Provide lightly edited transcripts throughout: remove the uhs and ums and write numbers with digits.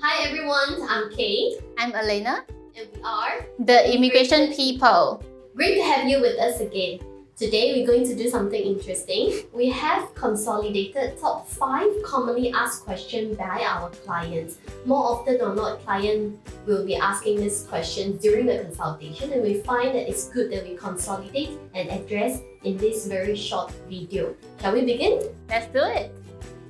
Hi everyone, I'm Kate I'm Elena, and we are the immigration people. Great to have you with us again. Today we're going to do something interesting. We have consolidated top 5 commonly asked questions by our clients. More often or not, client will be asking these questions during the consultation, and we find that it's good that we consolidate and address in this very short video. Shall we begin? Let's do it.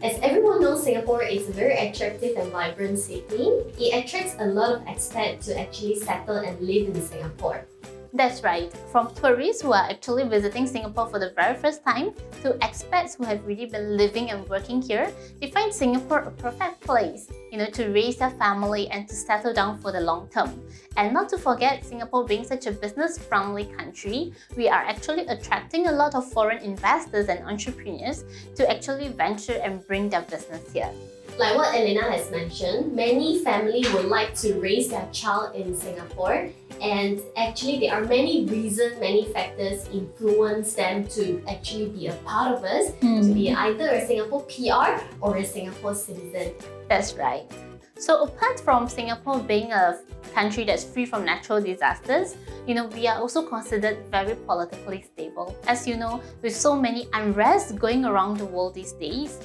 As everyone knows, Singapore is a very attractive and vibrant city. It attracts a lot of expats to actually settle and live in Singapore. That's right. From tourists who are actually visiting Singapore for the very first time to expats who have really been living and working here, they find Singapore a perfect place, to raise their family and to settle down for the long term. And not to forget, Singapore being such a business-friendly country, we are actually attracting a lot of foreign investors and entrepreneurs to actually venture and bring their business here. Like what Elena has mentioned, many families would like to raise their child in Singapore, and actually there are many reasons, many factors influence them to actually be a part of us, to be either a Singapore PR or a Singapore citizen. That's right. So apart from Singapore being a country that's free from natural disasters, we are also considered very politically stable. As you know, with so many unrest going around the world these days,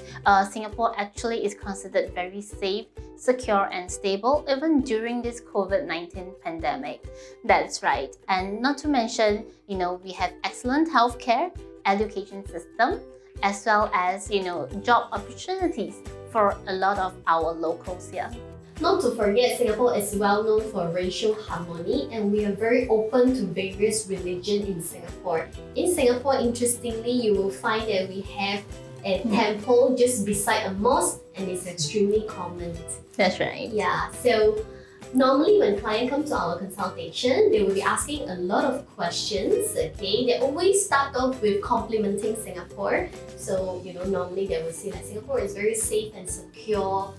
Singapore actually is considered very safe, secure and stable even during this COVID-19 pandemic. That's right. And not to mention, we have excellent healthcare, education system, as well as, job opportunities for a lot of our locals here. Not to forget, Singapore is well known for racial harmony, and we are very open to various religions in Singapore. In Singapore, interestingly, you will find that we have a temple just beside a mosque, and it's extremely common. That's right. Yeah, so normally when clients come to our consultation, they will be asking a lot of questions, okay? They always start off with complimenting Singapore. So, normally they will say that Singapore is very safe and secure,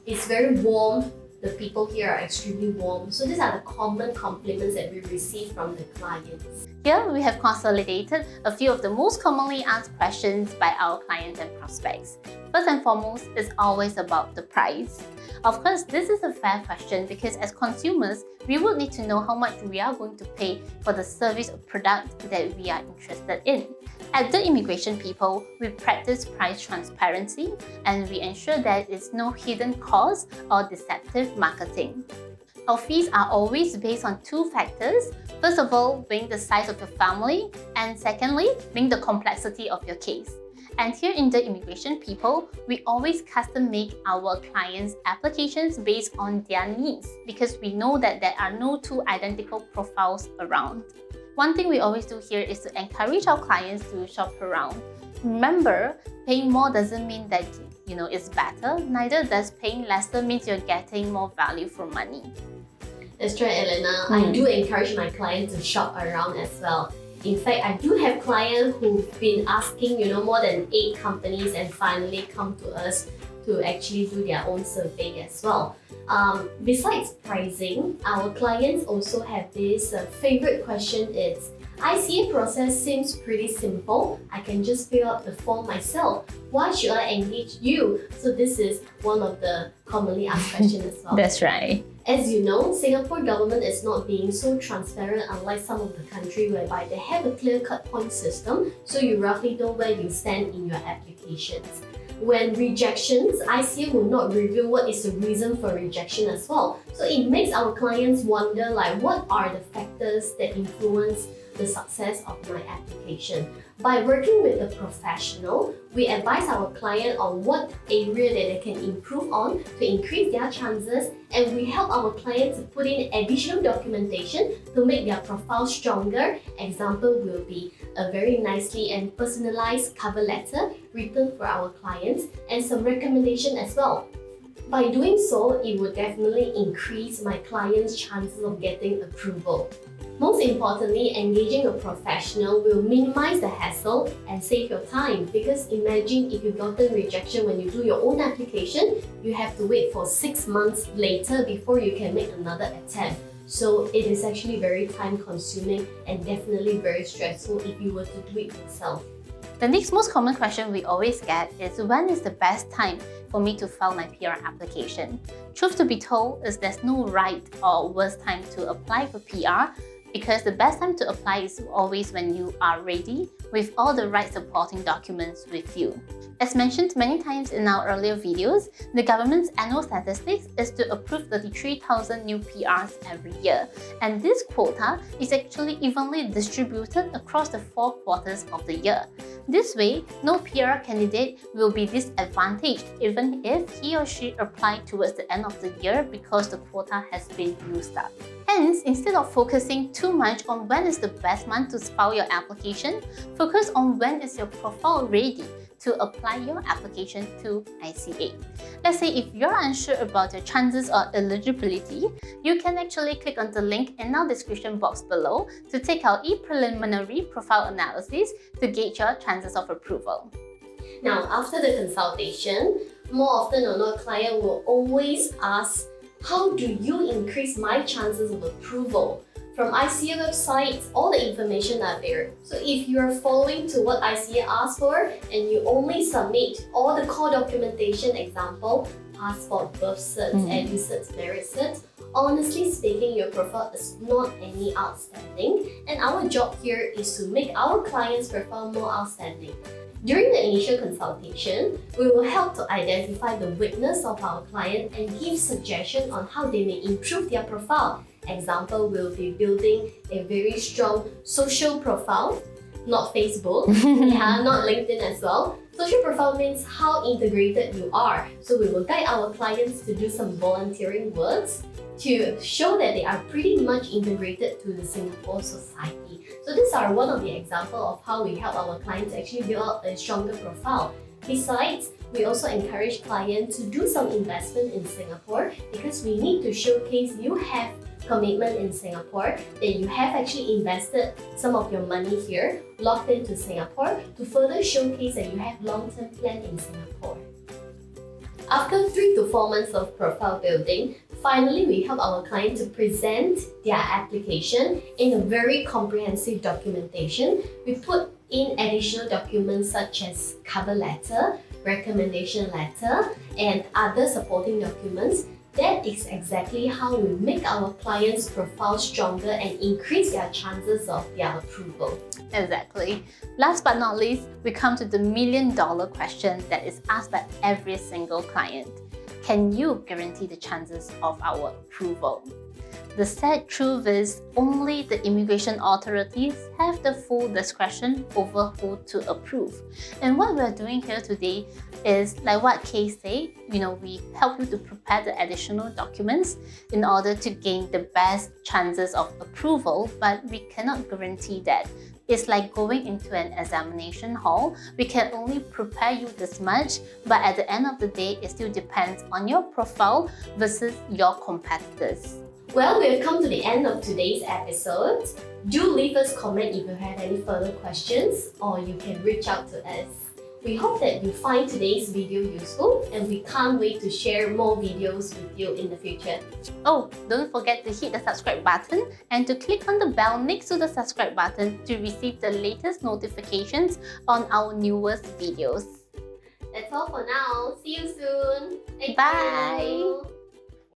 it's very warm, the people here are extremely warm. So these are the common compliments that we receive from the clients. Here we have consolidated a few of the most commonly asked questions by our clients and prospects. First and foremost, it's always about the price. Of course, this is a fair question because as consumers, we would need to know how much we are going to pay for the service or product that we are interested in. At the Immigration People, we practice price transparency and we ensure there is no hidden cost or deceptive marketing. Our fees are always based on 2 factors. First of all, being the size of your family, and secondly, being the complexity of your case. And here in the Immigration People, we always custom make our clients' applications based on their needs because we know that there are no 2 identical profiles around. One thing we always do here is to encourage our clients to shop around. Remember, paying more doesn't mean that it's better, neither does paying lesser means you're getting more value for money. That's right, Elena. I do encourage my clients to shop around as well. In fact, I do have clients who've been asking, more than 8 companies and finally come to us to actually do their own survey as well. Besides pricing, our clients also have this favorite question is, ICA process seems pretty simple. I can just fill out the form myself. Why should I engage you? So this is one of the commonly asked questions as well. That's right. As you know, Singapore government is not being so transparent unlike some of the country whereby they have a clear-cut point system, so you roughly know where you stand in your applications. When rejections, ICA will not reveal what is the reason for rejection as well. So it makes our clients wonder what are the factors that influence the success of my application. By working with a professional, we advise our client on what area that they can improve on to increase their chances, and we help our clients to put in additional documentation to make their profile stronger. Example will be a very nicely and personalized cover letter written for our clients and some recommendation as well. By doing so, it will definitely increase my client's chances of getting approval. Most importantly, engaging a professional will minimize the hassle and save your time, because imagine if you've gotten rejection when you do your own application, you have to wait for 6 months later before you can make another attempt. So it is actually very time consuming and definitely very stressful if you were to do it yourself. The next most common question we always get is, when is the best time for me to file my PR application? Truth to be told is there's no right or worst time to apply for PR, because the best time to apply is always when you are ready with all the right supporting documents with you. As mentioned many times in our earlier videos, the government's annual statistics is to approve 33,000 new PRs every year, and this quota is actually evenly distributed across the 4 quarters of the year. This way, no PR candidate will be disadvantaged even if he or she applied towards the end of the year because the quota has been used up. Hence, instead of focusing too much on when is the best month to file your application, focus on when is your profile ready to apply your application to ICA. Let's say if you're unsure about your chances or eligibility, you can actually click on the link in our description box below to take our e-preliminary profile analysis to gauge your chances of approval. Now, after the consultation, more often or not, client will always ask, how do you increase my chances of approval? From ICA websites, all the information are there. So if you are following to what ICA asks for and you only submit all the core documentation, example, passport, birth certs, edu certs, merit certs, honestly speaking, your profile is not any outstanding, and our job here is to make our client's profile more outstanding. During the initial consultation, we will help to identify the weakness of our client and give suggestions on how they may improve their profile. Example, we'll be building a very strong social profile, not Facebook, not LinkedIn as well. Social profile means how integrated you are. So we will guide our clients to do some volunteering works to show that they are pretty much integrated to the Singapore society. So these are one of the examples of how we help our clients actually build up a stronger profile. Besides, we also encourage clients to do some investment in Singapore, because we need to showcase you have commitment in Singapore, that you have actually invested some of your money here, locked into Singapore, to further showcase that you have long-term plan in Singapore. After 3 to 4 months of profile building, finally we help our client to present their application in a very comprehensive documentation. We put in additional documents such as cover letter, recommendation letter, and other supporting documents. That is exactly how we make our clients' profile stronger and increase their chances of their approval. Exactly. Last but not least, we come to the million-dollar question that is asked by every single client. Can you guarantee the chances of our approval? The sad truth is, only the immigration authorities have the full discretion over who to approve. And what we're doing here today is, like what Kay said, we help you to prepare the additional documents in order to gain the best chances of approval, but we cannot guarantee that. It's like going into an examination hall. We can only prepare you this much, but at the end of the day, it still depends on your profile versus your competitors. Well, we have come to the end of today's episode. Do leave us a comment if you have any further questions, or you can reach out to us. We hope that you find today's video useful, and we can't wait to share more videos with you in the future. Oh, don't forget to hit the subscribe button and to click on the bell next to the subscribe button to receive the latest notifications on our newest videos. That's all for now. See you soon. Thank Bye. you.